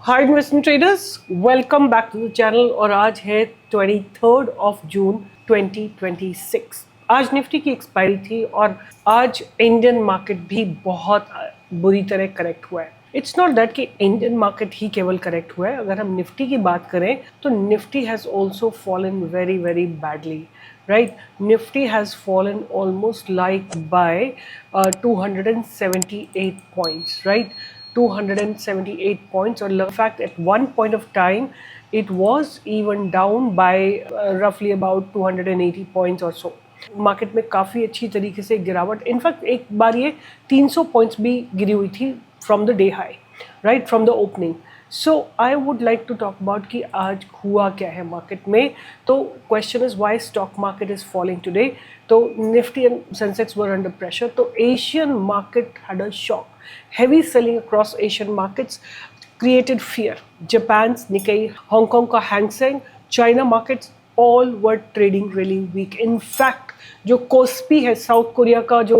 Hi investment traders, welcome back to the channel. और आज है 23 जून 2026। आज निफ्टी की एक्सपायरी थी और आज इंडियन मार्केट भी बहुत बुरी तरह करेक्ट हुआ है। इट्स नॉट दैट कि इंडियन मार्केट ही केवल करेक्ट हुआ है। अगर हम निफ्टी की बात करें तो Nifty has also fallen very very badly, right? Nifty has fallen almost like by 278 points, right? 278 points, or in fact at one point of time it was even down by roughly about 280 points or so. Market में काफ़ी अच्छी तरीके से गिरावट, in fact एक बार ये 300 points भी गिरी हुई थी from the day high, right from the opening. So I would like to talk about कि आज हुआ क्या है मार्केट में। तो question is why stock market is falling today. तो Nifty and Sensex were under pressure. तो Asian market had a shock, heavy selling across Asian markets created fear. Japan's Nikkei, Hong Kong का Hang Seng, China markets all were trading really weak. In fact, जो KOSPI है south Korea का जो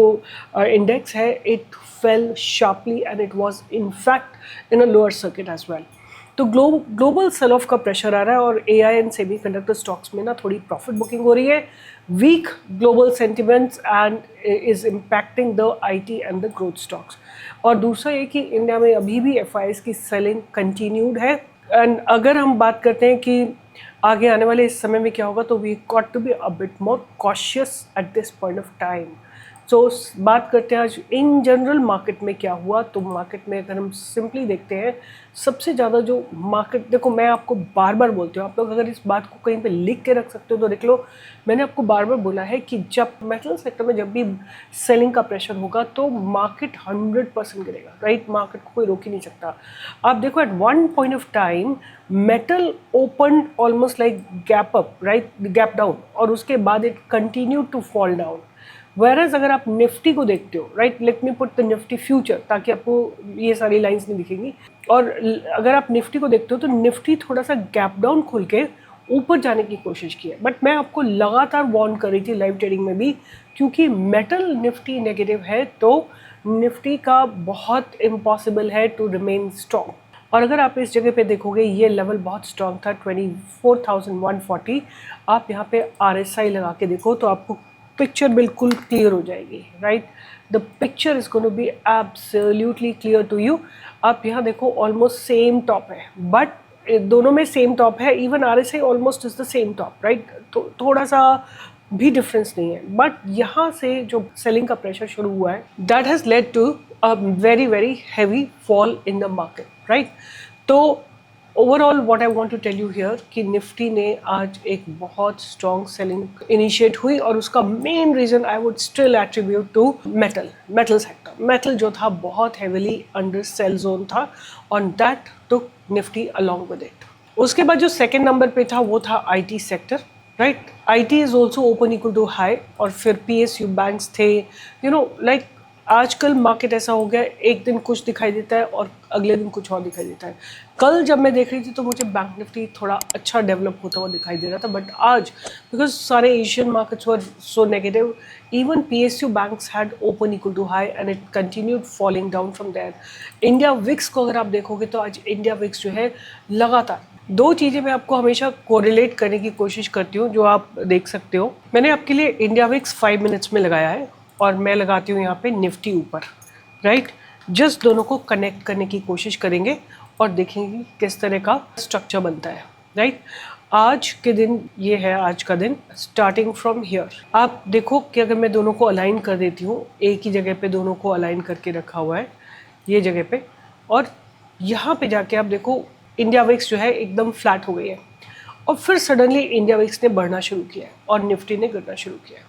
index है, it fell sharply and it was in fact in a lower circuit as well. तो global cell of का pressure आ रहा है और एआई एंड सेमीकंडक्टर स्टॉक्स में ना थोड़ी प्रॉफिट बुकिंग हो रही है। Weak global sentiments and is impacting the IT and the growth stocks. और दूसरा ये कि इंडिया में अभी भी एफआईएस की सेलिंग कंटिन्यूड है। एंड अगर हम बात करते हैं कि आगे आने वाले इस समय में क्या होगा, तो we got to be a bit more cautious at this point of time. So बात करते हैं आज इन जनरल मार्केट में क्या हुआ। तो मार्केट में अगर हम सिंपली देखते हैं, सबसे ज़्यादा जो मार्केट, देखो मैं आपको बार बार बोलती हूँ, आप लोग अगर इस बात को कहीं पे लिख के रख सकते हो तो देख लो। मैंने आपको बार बार बोला है कि जब मेटल सेक्टर में जब भी सेलिंग का प्रेशर होगा तो मार्केट 100% गिरेगा, राइट? मार्केट को कोई रोक ही नहीं सकता। आप देखो at one point of time metal open almost like gap up, right, gap down, और उसके बाद it continue to fall down. Whereas अगर आप निफ्टी को देखते हो, right, let me put the Nifty future ताकि आपको ये सारी लाइंस नहीं दिखेंगी। और अगर आप निफ्टी को देखते हो तो निफ्टी थोड़ा सा गैप डाउन खुल के ऊपर जाने की कोशिश की है। बट मैं आपको लगातार वार्न कर रही थी लाइव ट्रेडिंग में भी, क्योंकि मेटल निफ्टी नेगेटिव है तो निफ्टी का बहुत इम्पॉसिबल है टू रिमेन स्ट्रॉन्ग। और अगर आप इस जगह पे देखोगे, ये लेवल बहुत स्ट्रॉन्ग था 24,140। आप यहाँ पे RSI लगा के देखो तो आपको पिक्चर बिल्कुल क्लियर हो जाएगी, right? The picture is going to be absolutely clear to you. आप यहाँ देखो ऑलमोस्ट सेम टॉप है, बट दोनों में सेम टॉप है। Even RSI almost is the same top, right? तो थोड़ा सा भी डिफरेंस नहीं है। बट यहाँ से जो सेलिंग का प्रेशर शुरू हुआ है, that has led to a very very heavy fall in the market, right? तो overall what I want to tell you here कि निफ्टी ने आज एक बहुत स्ट्रॉन्ग सेलिंग इनिशिएट हुई, और उसका main reason I would still attribute to metal sector. Metal जो था बहुत हेविली अंडर सेल जोन था, on that took Nifty along with it. उसके बाद जो सेकेंड नंबर पे था वो था IT sector, right? IT is also open equal to high. और फिर PSU बैंक्स थे, लाइक आजकल मार्केट ऐसा हो गया, एक दिन कुछ दिखाई देता है और अगले दिन कुछ और दिखाई देता है। कल जब मैं देख रही थी तो मुझे बैंक निफ्टी थोड़ा अच्छा डेवलप होता हुआ दिखाई दे रहा था, बट आज बिकॉज सारे Asian markets were so negative, even PSU banks had open equal to high and it continued falling down from there. India VIX को अगर आप देखोगे तो आज इंडिया विक्स जो है लगातार, दो चीज़ें मैं आपको हमेशा कोरिलेट करने की कोशिश करती हूँ जो आप देख सकते हो। मैंने आपके लिए इंडिया विक्स 5 मिनट्स में लगाया है और मैं लगाती हूँ यहाँ पे निफ्टी ऊपर, राइट? जस्ट दोनों को कनेक्ट करने की कोशिश करेंगे और देखेंगे किस तरह का स्ट्रक्चर बनता है, राइट? आज के दिन ये है, आज का दिन स्टार्टिंग फ्रॉम हियर। आप देखो कि अगर मैं दोनों को अलाइन कर देती हूँ, एक ही जगह पे दोनों को अलाइन करके रखा हुआ है ये जगह पे, और यहाँ पे जाके आप देखो इंडिया विक्स जो है एकदम फ्लैट हो गई है, और फिर सडनली इंडिया विक्स ने बढ़ना शुरू किया है और निफ्टी ने गिरना शुरू किया है।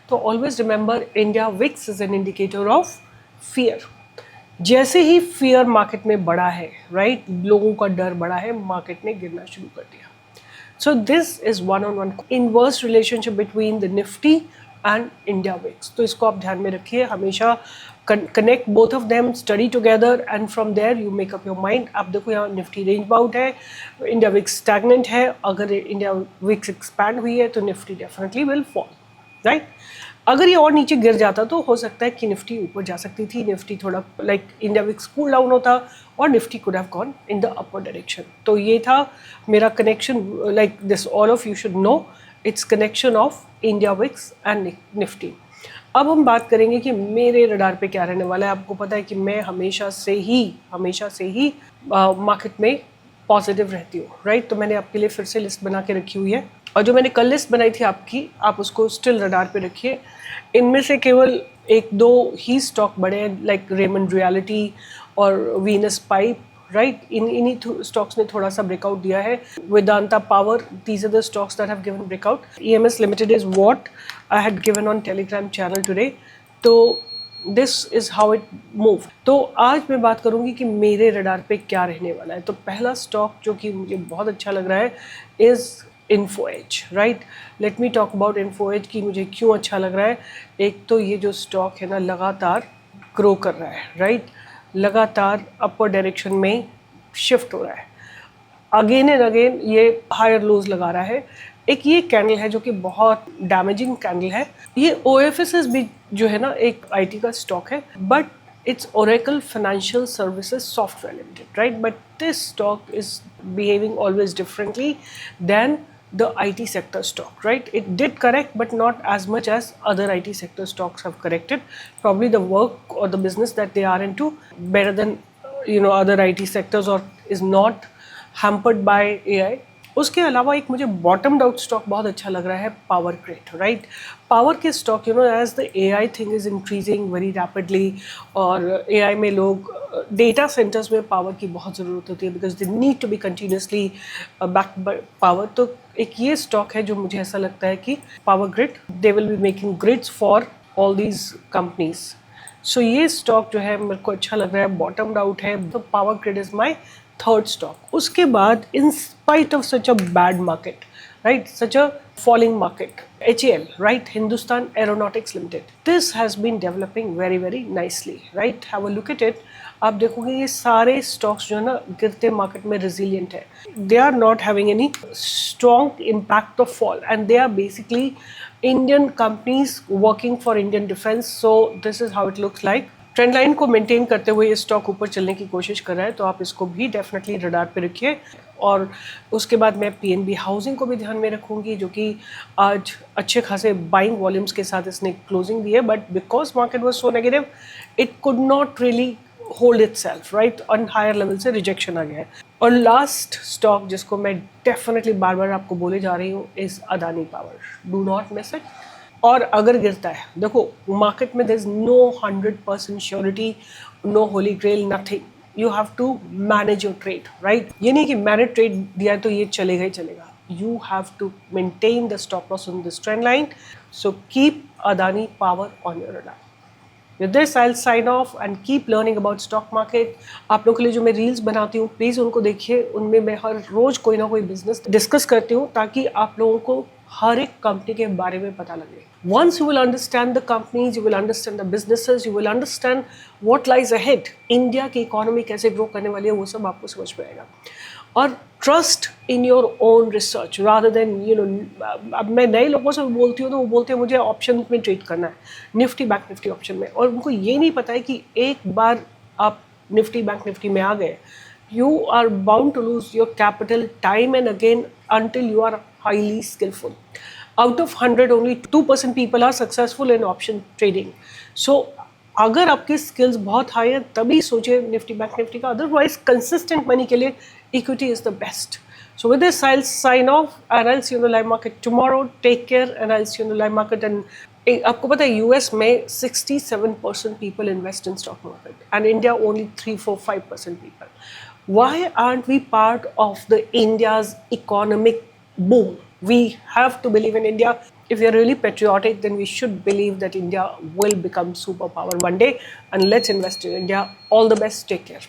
तो always remember, India VIX is an indicator of fear. जैसे ही फियर मार्केट में बढ़ा है, राइट, लोगों का डर बढ़ा है, मार्केट ने गिरना शुरू कर दिया। So this is one on one inverse relationship between the Nifty and India VIX. तो इसको आप ध्यान में रखिए, हमेशा connect both of them, study together and from there you make up your mind. आप देखो यहाँ निफ्टी रेंज बाउंड है, इंडिया विक्स स्टैग्नेंट है। अगर इंडिया विक्स एक्सपैंड हुई है तो Nifty definitely will fall, right? अगर ये और नीचे गिर जाता तो हो सकता है कि निफ्टी ऊपर जा सकती थी, निफ्टी थोड़ा like India VIX cool down होता और Nifty could have gone in the upper direction. तो ये था मेरा connection, like this all of you should know it's connection of India VIX and Nifty. अब हम बात करेंगे कि मेरे रडार पे क्या रहने वाला है। आपको पता है कि मैं हमेशा से ही मार्केट में पॉजिटिव रहती हूँ, राइट। तो मैंने आपके लिए फिर से लिस्ट बना के रखी हुई है, और जो मैंने कल लिस्ट बनाई थी आपकी, आप उसको स्टिल रडार पे रखिए। इनमें से केवल एक दो ही स्टॉक बड़े हैं, लाइक रेमंड रियलिटी और वीनस पाइप, राइट। इन्हीं स्टॉक्स ने थोड़ा सा ब्रेकआउट दिया है। Vedanta power, these are the stocks that have given breakout. EMS limited is what I had given on Telegram channel today. तो this is how it move. तो आज मैं बात करूंगी कि मेरे रडार पे क्या रहने वाला है। तो पहला स्टॉक जो कि मुझे बहुत अच्छा लग रहा है is Info Edge, right. Let me talk about Info Edge कि मुझे क्यों अच्छा लग रहा है। एक तो ये जो स्टॉक है ना लगातार ग्रो कर रहा है, राइट। लगातार अपर डायरेक्शन में शिफ्ट हो रहा है, अगेन एंड अगेन ये हायर लोज लगा रहा है। एक ये कैंडल है जो कि बहुत डैमेजिंग कैंडल है। ये OFSS भी जो है ना एक IT का स्टॉक है, but it's Oracle Financial Services Software Limited, right? But this stock is behaving always differently than the IT sector stock, right? It did correct, but not as much as other IT sector stocks have corrected. Probably the work or the business that they are into better than other IT sectors, or is not hampered by AI. उसके अलावा एक मुझे bottom out stock बहुत अच्छा लग रहा है, power grid, right. Power के stock as the AI thing is increasing very rapidly, और AI में लोग डेटा सेंटर्स में पावर की बहुत ज़रूरत होती है, because they need to be continuously backed by power. तो एक ये स्टॉक है जो मुझे ऐसा लगता है कि power grid, they will be making grids for all these companies. सो ये स्टॉक जो है मेरे को अच्छा लग रहा है, बॉटम आउट है। तो power grid is my third stock. उसके बाद in spite of such a bad market, right, such a falling market, HAL, right, Hindustan Aeronautics Limited, this has been developing very very nicely, right. Have a look at it. आप देखोगे ये सारे stocks जो है ना गिरते market में resilient है, they are not having any strong impact of fall, and they are basically Indian companies working for Indian defense. So this is how it looks like. Trend line को maintain करते हुए ये stock ऊपर चलने की कोशिश कर रहा है, तो आप इसको भी डेफिनेटली रडार पे रखिए। और उसके बाद मैं PNB हाउसिंग को भी ध्यान में रखूंगी, जो कि आज अच्छे खासे बाइंग वॉल्यूम्स के साथ इसने क्लोजिंग दी है, but because market was so negative it could not really hold itself, right. On higher level से रिजेक्शन आ गया है। और लास्ट स्टॉक जिसको मैं डेफिनेटली बार बार आपको बोले जा रही हूँ is Adani power. Do not miss it. और अगर गिरता है, देखो मार्केट में there is no 100% surety, no holy grail, nothing. You have to manage your trade, right. ये नहीं कि मैंने ट्रेड दिया तो ये चलेगा ही चलेगा। You have to maintain the stop loss on this trend line. So keep Adani power on your radar. With this, I'll sign off and keep learning about stock market. आप लोगों के लिए जो मैं रील्स बनाती हूँ प्लीज़ उनको देखिए, उनमें मैं हर रोज़ कोई ना कोई बिजनेस डिस्कस करती हूँ ताकि आप लोगों को हर एक कंपनी के बारे में पता लगे। Once you will understand the companies, you will understand the businesses, you will understand what lies ahead. India की इकोनॉमी कैसे ग्रो करने वाली है वो सब आपको समझ में आएगा। और trust in your own research rather than अब मैं नए लोगों से बोलती हूँ तो वो बोलते हैं मुझे ऑप्शन में ट्रेड करना है, निफ्टी बैंक निफ्टी ऑप्शन में, और उनको ये नहीं पता है कि एक बार आप निफ्टी बैंक निफ्टी में आ गए, you are bound to lose your capital time and again until you are highly skillful. Out of 100, only 2% people are successful in option trading. So अगर आपकी स्किल्स बहुत हाई है तभी सोचिए निफ्टी बैंक निफ्टी का, otherwise consistent money के लिए equity is the best. So with this, I'll sign off and I'll see you in the live market tomorrow. Take care and I'll see you in the live market. And आपको पता है US में 67% people invest in stock market and India only 3-4-5% people. Why aren't we part of the India's economic boom? We have to believe in India. If we are really patriotic, then we should believe that India will become superpower one day, and let's invest in India. All the best. Take care.